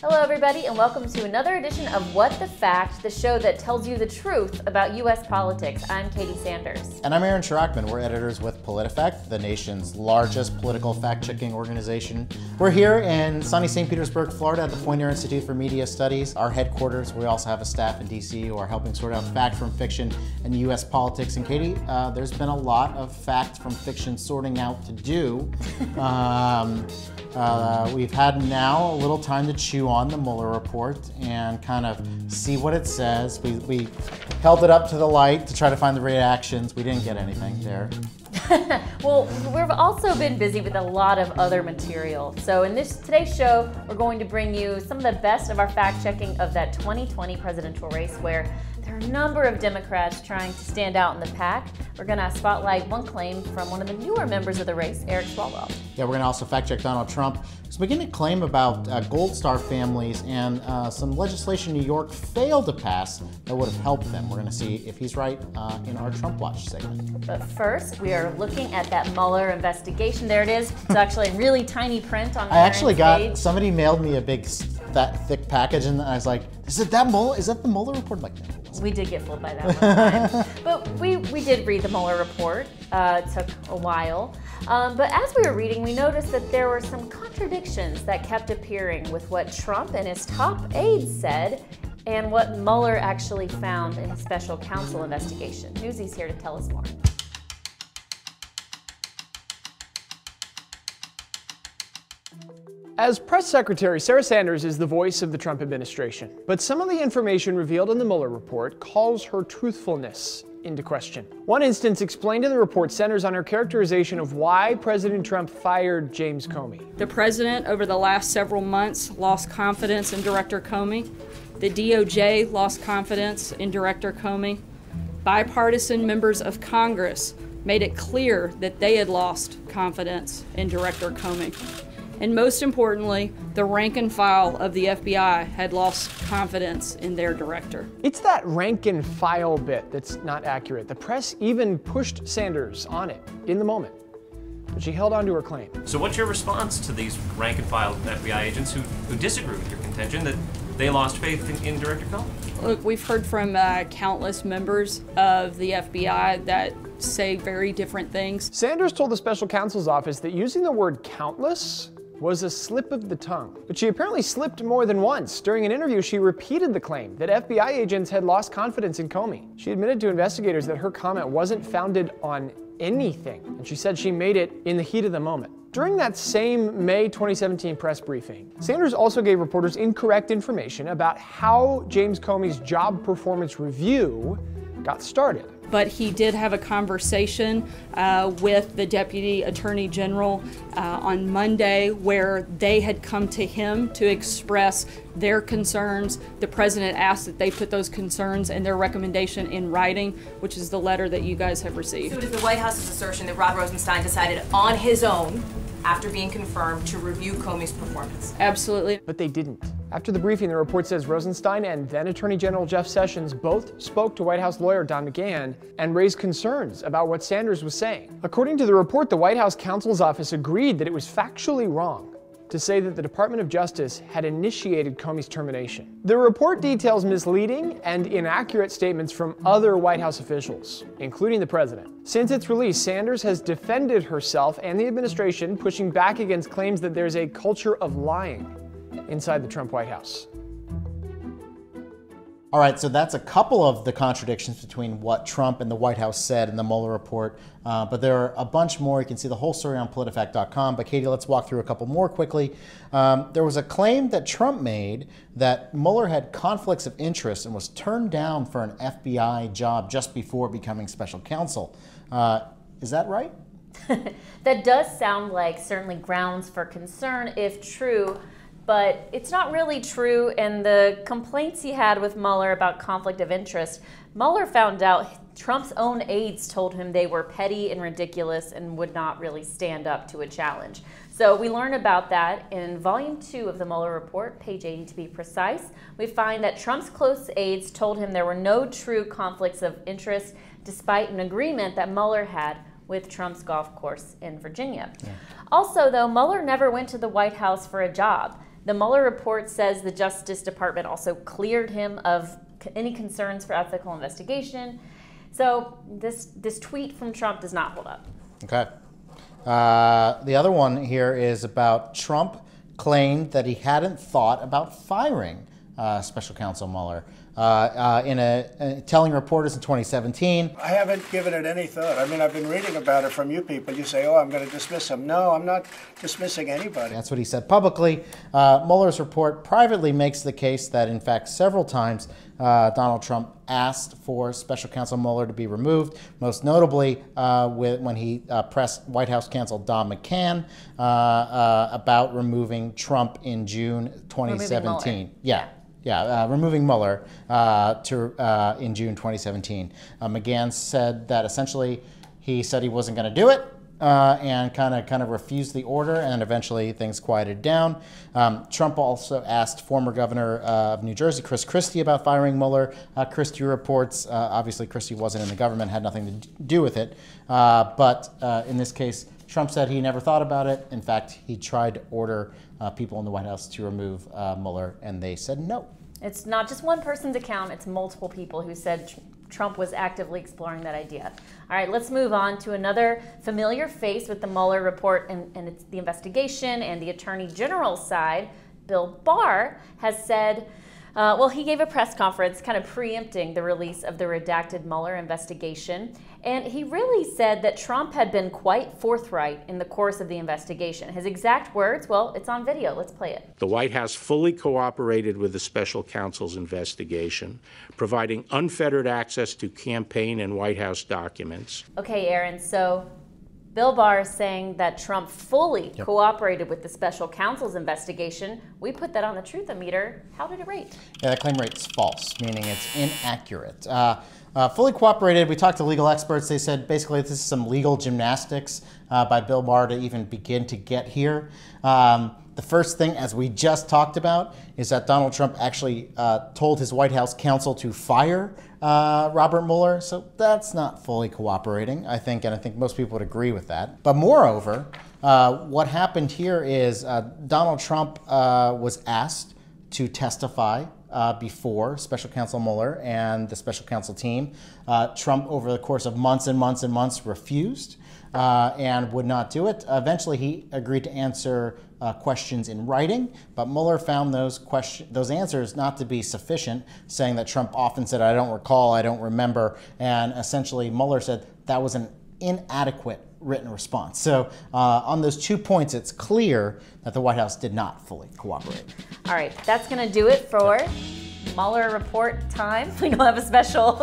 Hello everybody and welcome to another edition of What the Fact, the show that tells you the truth about U.S. politics. I'm Katie Sanders. And I'm Aaron Chirackman. We're editors with PolitiFact, the nation's largest political fact-checking organization. We're here in sunny St. Petersburg, Florida at the Poynter Institute for Media Studies, our headquarters. We also have a staff in D.C. who are helping sort out fact from fiction in U.S. politics. And Katie, there's been a lot of fact from fiction sorting out to do. We've had now a little time to chew on the Mueller report and kind of see what it says. We held it up to the light to try to find the reactions. We didn't get anything there. Well, we've also been busy with a lot of other material. So in today's show, we're going to bring you some of the best of our fact-checking of that 2020 presidential race where there are a number of Democrats trying to stand out in the pack. We're going to spotlight one claim from one of the newer members of the race, Eric Swalwell. Yeah, we're going to also fact-check Donald Trump. He's beginning to claim about Gold Star families and some legislation New York failed to pass that would have helped them. We're going to see if he's right in our Trump Watch segment. But first, we are looking at that Mueller investigation. There it is. It's actually in really tiny print on the page. Somebody mailed me a big, that thick package, and I was like, is that the Mueller report? I'm like, no. We did get fooled by that one time. But we did read the Mueller report. It took a while. But as we were reading, we noticed that there were some contradictions that kept appearing with what Trump and his top aides said and what Mueller actually found in his special counsel investigation. Newsy's here to tell us more. As press secretary, Sarah Sanders is the voice of the Trump administration, but some of the information revealed in the Mueller report calls her truthfulness into question. One instance explained in the report centers on her characterization of why President Trump fired James Comey. The president, over the last several months, lost confidence in Director Comey. The DOJ lost confidence in Director Comey. Bipartisan members of Congress made it clear that they had lost confidence in Director Comey. And most importantly, the rank and file of the FBI had lost confidence in their director. It's that rank and file bit that's not accurate. The press even pushed Sanders on it in the moment, but she held on to her claim. So what's your response to these rank and file FBI agents who disagree with your contention that they lost faith in Director Comey? Look, we've heard from countless members of the FBI that say very different things. Sanders told the special counsel's office that using the word countless was a slip of the tongue. But she apparently slipped more than once. During an interview, she repeated the claim that FBI agents had lost confidence in Comey. She admitted to investigators that her comment wasn't founded on anything, and she said she made it in the heat of the moment. During that same May 2017 press briefing, Sanders also gave reporters incorrect information about how James Comey's job performance review got started. But he did have a conversation with the Deputy Attorney General on Monday where they had come to him to express their concerns. The president asked that they put those concerns and their recommendation in writing, which is the letter that you guys have received. So it is the White House's assertion that Rod Rosenstein decided on his own, after being confirmed, to review Comey's performance? Absolutely. But they didn't. After the briefing, the report says Rosenstein and then Attorney General Jeff Sessions both spoke to White House lawyer Don McGahn and raised concerns about what Sanders was saying. According to the report, the White House counsel's office agreed that it was factually wrong to say that the Department of Justice had initiated Comey's termination. The report details misleading and inaccurate statements from other White House officials, including the president. Since its release, Sanders has defended herself and the administration, pushing back against claims that there's a culture of lying inside the Trump White House. All right, so that's a couple of the contradictions between what Trump and the White House said in the Mueller report, but there are a bunch more. You can see the whole story on PolitiFact.com. But Katie, let's walk through a couple more quickly. There was a claim that Trump made that Mueller had conflicts of interest and was turned down for an FBI job just before becoming special counsel. Is that right? That does sound like certainly grounds for concern if true. But it's not really true, and the complaints he had with Mueller about conflict of interest, Mueller found out Trump's own aides told him they were petty and ridiculous and would not really stand up to a challenge. So we learn about that in Volume 2 of the Mueller report, page 80 to be precise. We find that Trump's close aides told him there were no true conflicts of interest despite an agreement that Mueller had with Trump's golf course in Virginia. Yeah. Also, though, Mueller never went to the White House for a job. The Mueller report says the Justice Department also cleared him of any concerns for ethical investigation. So this tweet from Trump does not hold up. Okay. The other one here is about Trump claimed that he hadn't thought about firing Special Counsel Mueller. Telling reporters in 2017. I haven't given it any thought. I mean, I've been reading about it from you people. You say, oh, I'm going to dismiss him. No, I'm not dismissing anybody. That's what he said publicly. Mueller's report privately makes the case that, in fact, several times Donald Trump asked for Special Counsel Mueller to be removed, most notably when he pressed White House counsel Don McCann about removing Trump in June 2017. Removing Mueller in June 2017. McGahn said that essentially he said he wasn't going to do it and kind of refused the order, and eventually things quieted down. Trump also asked former governor of New Jersey, Chris Christie, about firing Mueller. Christie reports, obviously Christie wasn't in the government, had nothing to do with it, but in this case, Trump said he never thought about it. In fact, he tried to order people in the White House to remove Mueller, and they said no. It's not just one person's account, it's multiple people who said Trump was actively exploring that idea. All right, let's move on to another familiar face with the Mueller report and it's the investigation and the Attorney General's side. Bill Barr has said, he gave a press conference kind of preempting the release of the redacted Mueller investigation. And he really said that Trump had been quite forthright in the course of the investigation. His exact words, well, it's on video. Let's play it. The White House fully cooperated with the special counsel's investigation, providing unfettered access to campaign and White House documents. Okay, Aaron, so Bill Barr is saying that Trump fully cooperated with the special counsel's investigation. We put that on the Truth-O-Meter. How did it rate? Yeah, that claim rate's false, meaning it's inaccurate. Fully cooperated, we talked to legal experts. They said basically this is some legal gymnastics by Bill Barr to even begin to get here. The first thing, as we just talked about, is that Donald Trump actually told his White House counsel to fire Robert Mueller. So that's not fully cooperating, I think, and I think most people would agree with that. But moreover, what happened here is Donald Trump was asked to testify before Special Counsel Mueller and the Special Counsel team. Trump, over the course of months and months and months, refused and would not do it. Eventually, he agreed to answer questions in writing, but Mueller found those answers not to be sufficient, saying that Trump often said, "I don't recall, I don't remember," and essentially Mueller said that was an inadequate written response. So on those 2 points, it's clear that the White House did not fully cooperate. All right, that's going to do it for Mueller report time. We don't have a special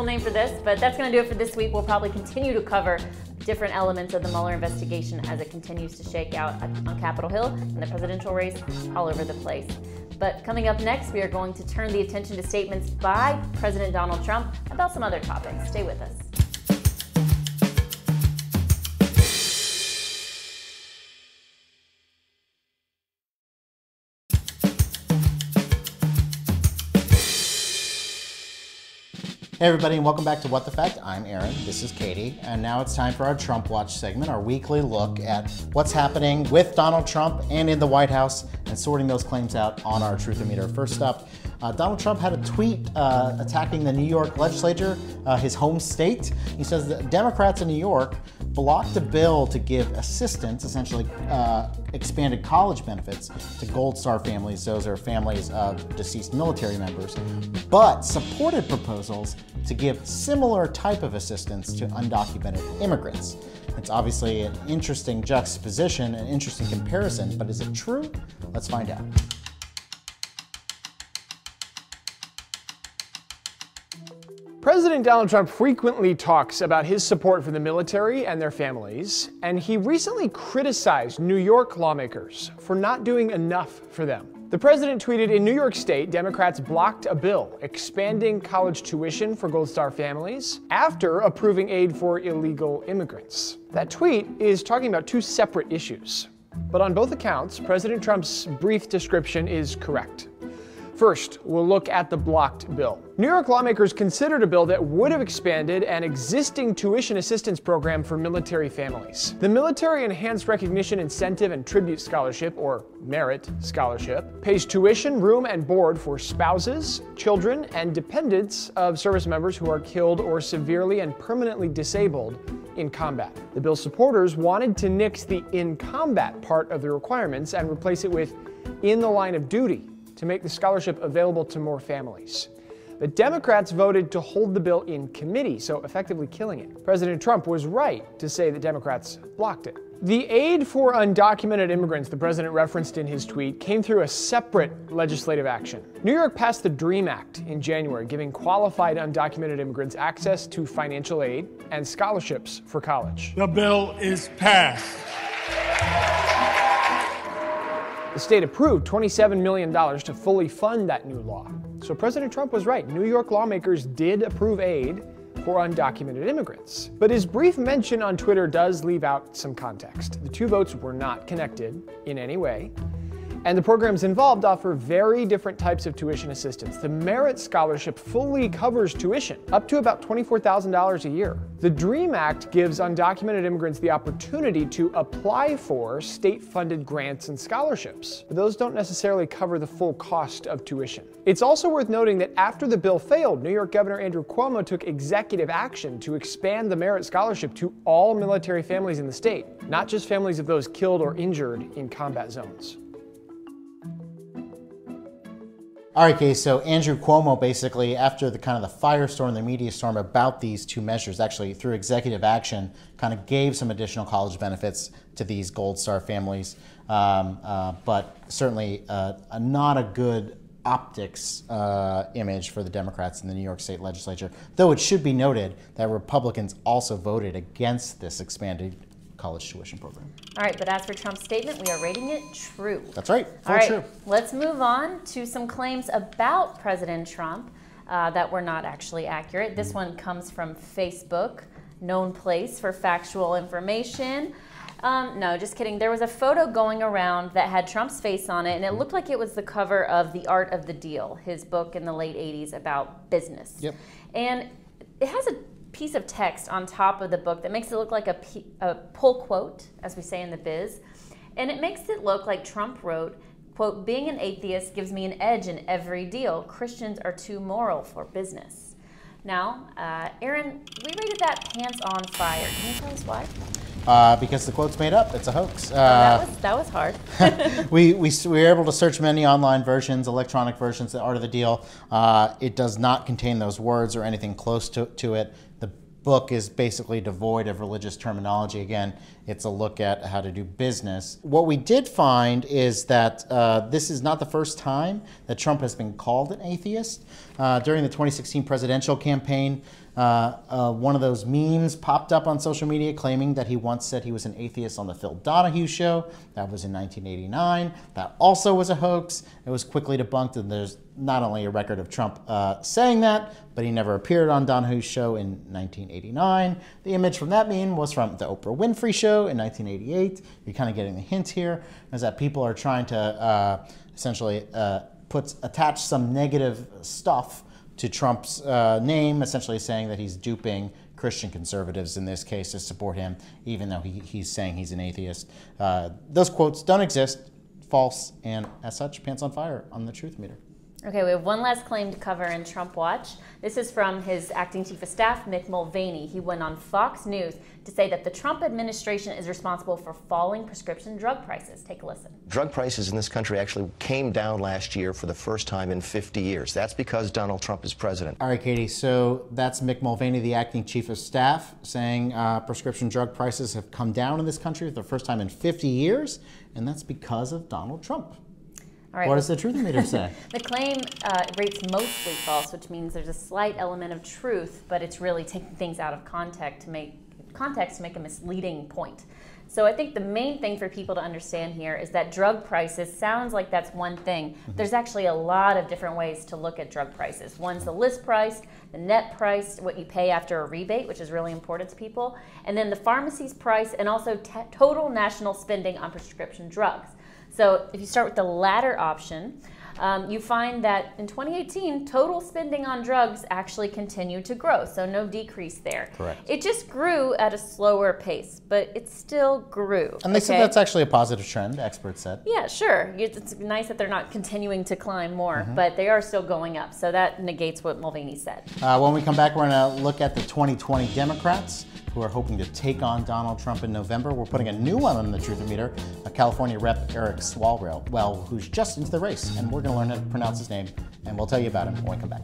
name for this, but that's going to do it for this week. We'll probably continue to cover different elements of the Mueller investigation as it continues to shake out on Capitol Hill and the presidential race all over the place. But coming up next, we are going to turn the attention to statements by President Donald Trump about some other topics. Stay with us. Hey everybody, and welcome back to What the Fact. I'm Aaron, this is Katie, and now it's time for our Trump Watch segment, our weekly look at what's happening with Donald Trump and in the White House, and sorting those claims out on our Truth-O-Meter. First up, Donald Trump had a tweet attacking the New York legislature, his home state. He says that Democrats in New York blocked a bill to give assistance, essentially expanded college benefits, to Gold Star families. Those are families of deceased military members, but supported proposals to give similar type of assistance to undocumented immigrants. It's obviously an interesting juxtaposition, an interesting comparison, but is it true? Let's find out. President Donald Trump frequently talks about his support for the military and their families, and he recently criticized New York lawmakers for not doing enough for them. The president tweeted, in New York State, Democrats blocked a bill expanding college tuition for Gold Star families after approving aid for illegal immigrants. That tweet is talking about two separate issues. But on both accounts, President Trump's brief description is correct. First, we'll look at the blocked bill. New York lawmakers considered a bill that would have expanded an existing tuition assistance program for military families. The Military Enhanced Recognition Incentive and Tribute Scholarship, or Merit Scholarship, pays tuition, room, and board for spouses, children, and dependents of service members who are killed or severely and permanently disabled in combat. The bill's supporters wanted to nix the in combat part of the requirements and replace it with in the line of duty to make the scholarship available to more families. The Democrats voted to hold the bill in committee, so effectively killing it. President Trump was right to say that Democrats blocked it. The aid for undocumented immigrants the president referenced in his tweet came through a separate legislative action. New York passed the DREAM Act in January, giving qualified undocumented immigrants access to financial aid and scholarships for college. The bill is passed. The state approved $27 million to fully fund that new law. So President Trump was right. New York lawmakers did approve aid for undocumented immigrants. But his brief mention on Twitter does leave out some context. The two votes were not connected in any way, and the programs involved offer very different types of tuition assistance. The Merit Scholarship fully covers tuition, up to about $24,000 a year. The DREAM Act gives undocumented immigrants the opportunity to apply for state-funded grants and scholarships, but those don't necessarily cover the full cost of tuition. It's also worth noting that after the bill failed, New York Governor Andrew Cuomo took executive action to expand the Merit Scholarship to all military families in the state, not just families of those killed or injured in combat zones. All right, Kay, so Andrew Cuomo basically, after the kind of the firestorm, the media storm about these two measures, actually through executive action, kind of gave some additional college benefits to these Gold Star families, but certainly not a good optics image for the Democrats in the New York State legislature, though it should be noted that Republicans also voted against this expanded college tuition program. All right, but as for Trump's statement, we are rating it true. That's right, All right, true. Let's move on to some claims about President Trump that were not actually accurate. This one comes from Facebook, known place for factual information. No, just kidding. There was a photo going around that had Trump's face on it, and it looked like it was the cover of The Art of the Deal, his book in the late 80s about business. Yep. And it has a piece of text on top of the book that makes it look like a pull quote, as we say in the biz, and it makes it look like Trump wrote, quote, "Being an atheist gives me an edge in every deal. Christians are too moral for business." Now, Aaron, we rated that pants on fire. Can you tell us why? Because the quote's made up. It's a hoax. That was hard. we were able to search many online versions, electronic versions, The Art of the Deal. It does not contain those words or anything close to it. The book is basically devoid of religious terminology. Again, it's a look at how to do business. What we did find is that this is not the first time that Trump has been called an atheist. During the 2016 presidential campaign, one of those memes popped up on social media claiming that he once said he was an atheist on the Phil Donahue show. That was in 1989. That also was a hoax. It was quickly debunked, and there's not only a record of Trump saying that, but he never appeared on Donahue's show in 1989. The image from that meme was from the Oprah Winfrey show in 1988. You're kind of getting the hint here, is that people are trying to essentially attach some negative stuff to Trump's name, essentially saying that he's duping Christian conservatives in this case to support him, even though he's saying he's an atheist. Those quotes don't exist, false, and as such, pants on fire on the truth meter. Okay, we have one last claim to cover in Trump Watch. This is from his acting chief of staff, Mick Mulvaney. He went on Fox News to say that the Trump administration is responsible for falling prescription drug prices. Take a listen. Drug prices in this country actually came down last year for the first time in 50 years. That's because Donald Trump is president. All right, Katie, so that's Mick Mulvaney, the acting chief of staff, saying prescription drug prices have come down in this country for the first time in 50 years, and that's because of Donald Trump. All right, what does the truth meter say? The claim rates mostly false, which means there's a slight element of truth, but it's really taking things out of context to make a misleading point. So I think the main thing for people to understand here is that drug prices sounds like that's one thing. There's actually a lot of different ways to look at drug prices. One's the list price, the net price, what you pay after a rebate, which is really important to people, and then the pharmacy's price, and also total national spending on prescription drugs. So if you start with the latter option, you find that in 2018, total spending on drugs actually continued to grow, so no decrease there. Correct. It just grew at a slower pace, but it still grew. And they said that's actually a positive trend, experts said. Yeah, sure. It's nice that they're not continuing to climb more, but they are still going up, so that negates what Mulvaney said. When we come back, we're going to look at the 2020 Democrats who are hoping to take on Donald Trump in November. We're putting a new one on the Truthometer, a California Rep. Eric Swalwell, who's just into the race, and we're going to learn how to pronounce his name, and we'll tell you about him when we come back.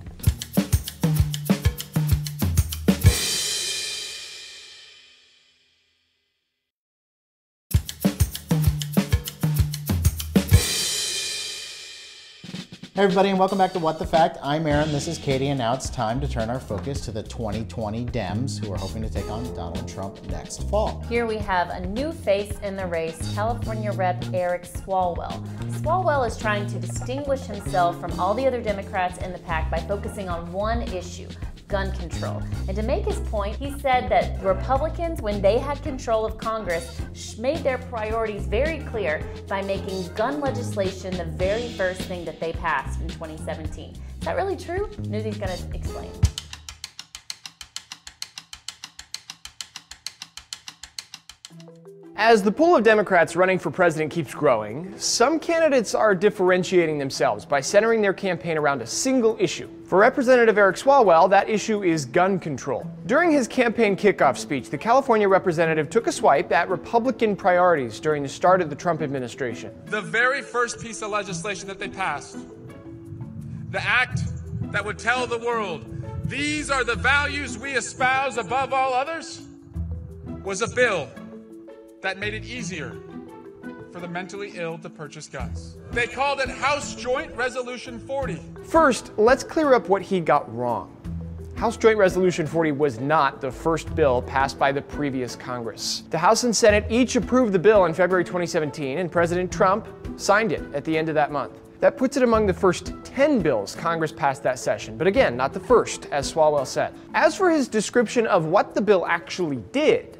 Hey everybody, and welcome back to What the Fact. I'm Aaron, this is Katie, and now it's time to turn our focus to the 2020 Dems who are hoping to take on Donald Trump next fall. Here we have a new face in the race, California Rep. Eric Swalwell. Swalwell is trying to distinguish himself from all the other Democrats in the pack by focusing on one issue: gun control. And to make his point, he said that Republicans, when they had control of Congress, made their priorities very clear by making gun legislation the very first thing that they passed in 2017. Is that really true? Newsy's going to explain. As the pool of Democrats running for president keeps growing, some candidates are differentiating themselves by centering their campaign around a single issue. For Representative Eric Swalwell, that issue is gun control. During his campaign kickoff speech, the California representative took a swipe at Republican priorities during the start of the Trump administration. The very first piece of legislation that they passed, the act that would tell the world, these are the values we espouse above all others, was a bill that made it easier for the mentally ill to purchase guns. They called it House Joint Resolution 40. First, let's clear up what he got wrong. House Joint Resolution 40 was not the first bill passed by the previous Congress. The House and Senate each approved the bill in February 2017, and President Trump signed it at the end of that month. That puts it among the first 10 bills Congress passed that session, but again, not the first, as Swalwell said. As for his description of what the bill actually did,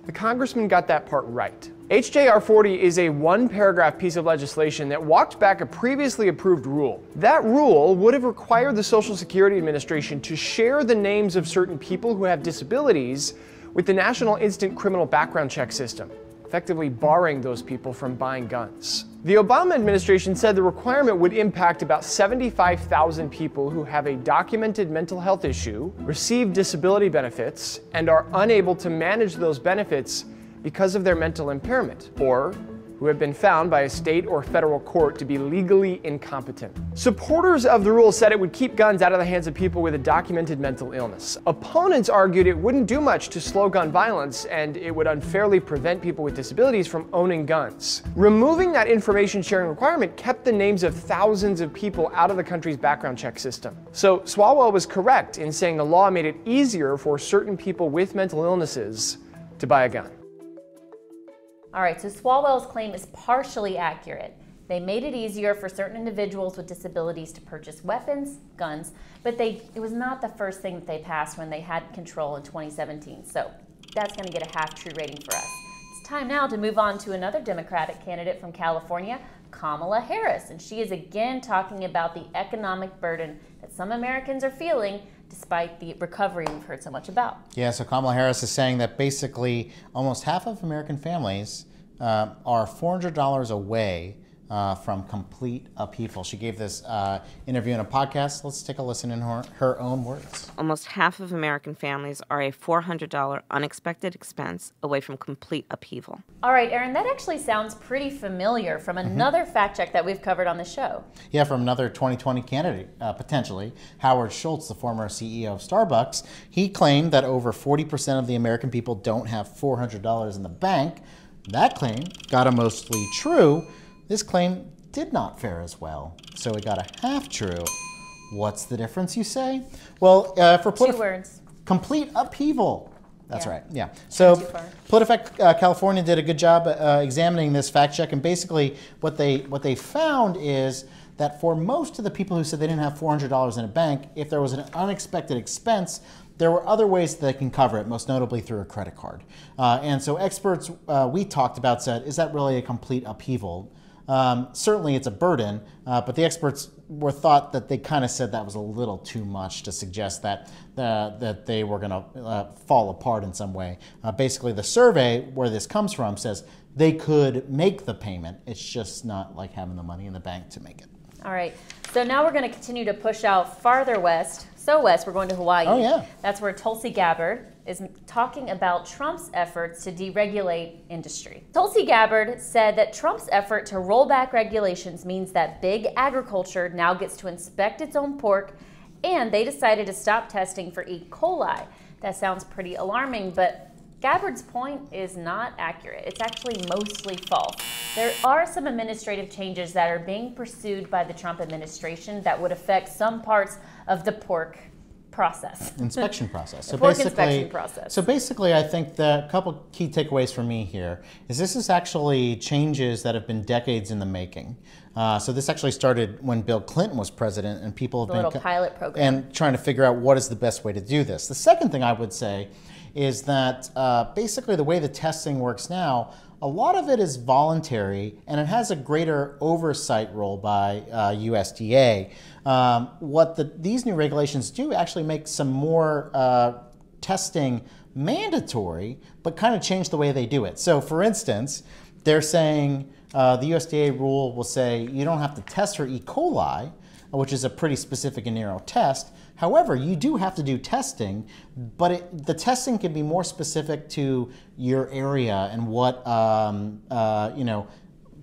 the congressman got that part right. HJR 40 is a one-paragraph piece of legislation that walked back a previously approved rule. That rule would have required the Social Security Administration to share the names of certain people who have disabilities with the National Instant Criminal Background Check System, effectively barring those people from buying guns. The Obama administration said the requirement would impact about 75,000 people who have a documented mental health issue, receive disability benefits, and are unable to manage those benefits because of their mental impairment, or who have been found by a state or federal court to be legally incompetent. Supporters of the rule said it would keep guns out of the hands of people with a documented mental illness. Opponents argued it wouldn't do much to slow gun violence, and it would unfairly prevent people with disabilities from owning guns. Removing that information sharing requirement kept the names of thousands of people out of the country's background check system. So Swalwell was correct in saying the law made it easier for certain people with mental illnesses to buy a gun. All right, so Swalwell's claim is partially accurate. They made it easier for certain individuals with disabilities to purchase weapons, guns, but it was not the first thing that they passed when they had control in 2017. So that's going to get a half-true rating for us. It's time now to move on to another Democratic candidate from California, Kamala Harris. And she is again talking about the economic burden that some Americans are feeling despite the recovery we've heard so much about. Yeah, so Kamala Harris is saying that basically almost half of American families are $400 away from complete upheaval. She gave this interview in a podcast. Let's take a listen in her own words. Almost half of American families are a $400 unexpected expense away from complete upheaval. All right, Aaron, that actually sounds pretty familiar from another fact check that we've covered on the show. Yeah, from another 2020 candidate, potentially, Howard Schultz, the former CEO of Starbucks. He claimed that over 40% of the American people don't have $400 in the bank. That claim got a mostly true. This claim did not fare as well, so it got a half true. What's the difference, you say? Well, for Two words. Complete upheaval. That's right, yeah. So PolitiFact California did a good job examining this fact check, and basically what they found is that for most of the people who said they didn't have $400 in a bank, if there was an unexpected expense, there were other ways that they can cover it, most notably through a credit card. And so experts we talked about said, is that really a complete upheaval? Certainly it's a burden, but the experts thought that they kind of said that was a little too much to suggest that that they were going to fall apart in some way. Basically, the survey where this comes from says they could make the payment. It's just not like having the money in the bank to make it. All right. So now we're going to continue to push out farther west. So west, we're going to Hawaii. Oh, yeah. That's where Tulsi Gabbard is talking about Trump's efforts to deregulate industry. Tulsi Gabbard said that Trump's effort to roll back regulations means that big agriculture now gets to inspect its own pork, and they decided to stop testing for E. coli. That sounds pretty alarming, but Gabbard's point is not accurate. It's actually mostly false. There are some administrative changes that are being pursued by the Trump administration that would affect some parts of the pork process. Inspection process. So pork inspection process. So basically, I think the couple key takeaways for me here is this is actually changes that have been decades in the making. So this actually started when Bill Clinton was president, and people have the been little pilot program and trying to figure out what is the best way to do this. The second thing I would say is that basically the way the testing works now, a lot of it is voluntary, and it has a greater oversight role by USDA. What these new regulations do actually make some more testing mandatory, but kind of change the way they do it. So for instance, they're saying the USDA rule will say you don't have to test for E. coli, which is a pretty specific and narrow test. However, you do have to do testing, but the testing can be more specific to your area and what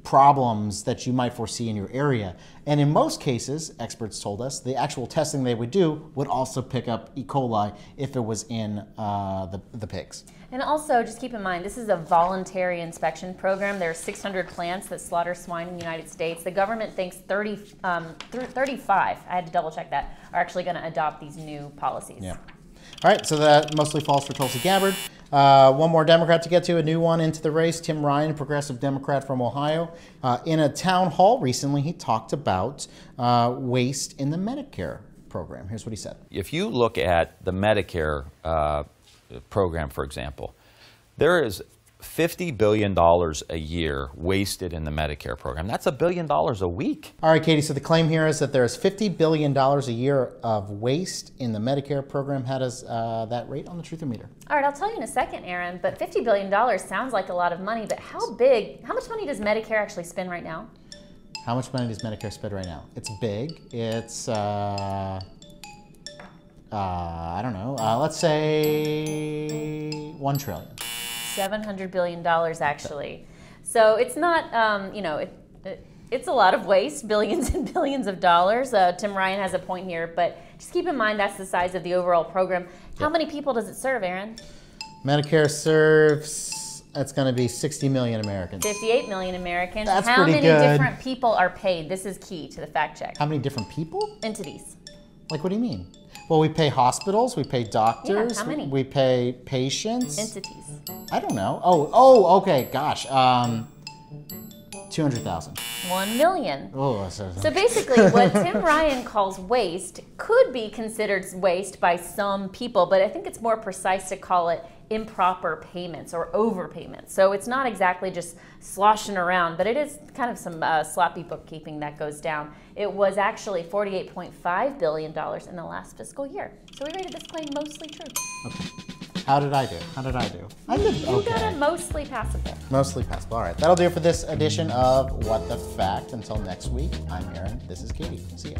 problems that you might foresee in your area. And in most cases, experts told us, the actual testing they would do would also pick up E. coli if it was in the pigs. And also, just keep in mind, this is a voluntary inspection program. There are 600 plants that slaughter swine in the United States. The government thinks 35, I had to double check that, are actually going to adopt these new policies. Yeah. All right, so that mostly falls for Tulsi Gabbard. One more Democrat to get to, a new one into the race, Tim Ryan, a progressive Democrat from Ohio. In a town hall recently, he talked about waste in the Medicare program. Here's what he said. If you look at the Medicare program, for example, there is $50 billion a year wasted in the Medicare program. That's $1 billion a week. All right, Katie, so the claim here is that there is $50 billion a year of waste in the Medicare program. How does that rate on the Truthometer? All right, I'll tell you in a second, Aaron, but $50 billion sounds like a lot of money, but how much money does Medicare actually spend right now? How much money does Medicare spend right now? It's big. It's, I don't know, let's say $1 trillion. $700 billion actually. So it's not, it's a lot of waste, billions and billions of dollars. Tim Ryan has a point here, but just keep in mind that's the size of the overall program. How many people does it serve, Aaron? Medicare serves, it's going to be 60 million Americans. 58 million Americans. That's How pretty many good. different people are paid? This is key to the fact check. How many different people? Entities. Like, what do you mean? Well, we pay hospitals, we pay doctors, yeah, how many? We pay patients. Entities. I don't know. Oh, okay, gosh. 200,000. 1 million. Oh, so basically what Tim Ryan calls waste could be considered waste by some people, but I think it's more precise to call it improper payments or overpayments. So it's not exactly just sloshing around, but it is kind of some sloppy bookkeeping that goes down. It was actually $48.5 billion in the last fiscal year. So we rated this claim mostly true. Okay. How did I do? I did okay. You got a mostly passable. Mostly passable. All right. That'll do it for this edition of What the Fact. Until next week, I'm Aaron. This is Katie. See ya.